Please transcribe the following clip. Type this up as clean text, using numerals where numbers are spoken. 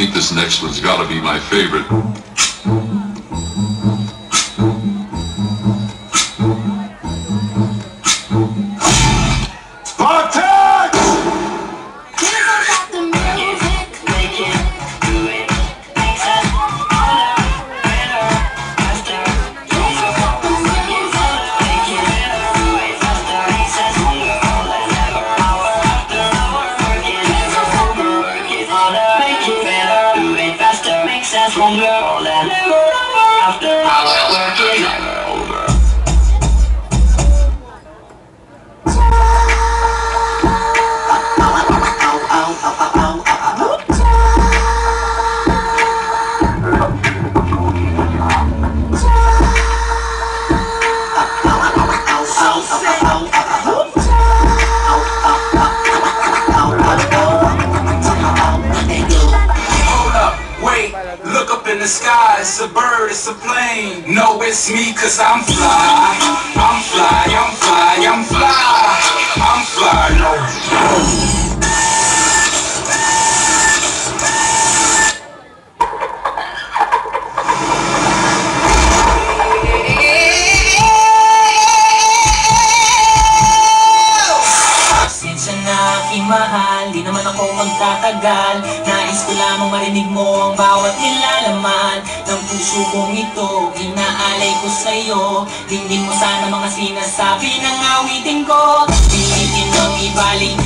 I think this next one's gotta be my favorite. The sky, it's a bird, it's a plane. No, it's me, cause I'm fly. I'm fly, I'm fly, I'm fly. I'm fly, no. Mahal, di naman ako magtatagal. Nais ko lamang marinig mo ang bawat nilalaman ng puso kong ito. Inaalay ko sa'yo, dinggin mo sana mga sinasabi ng awitin ko. Pilitin mong ibaling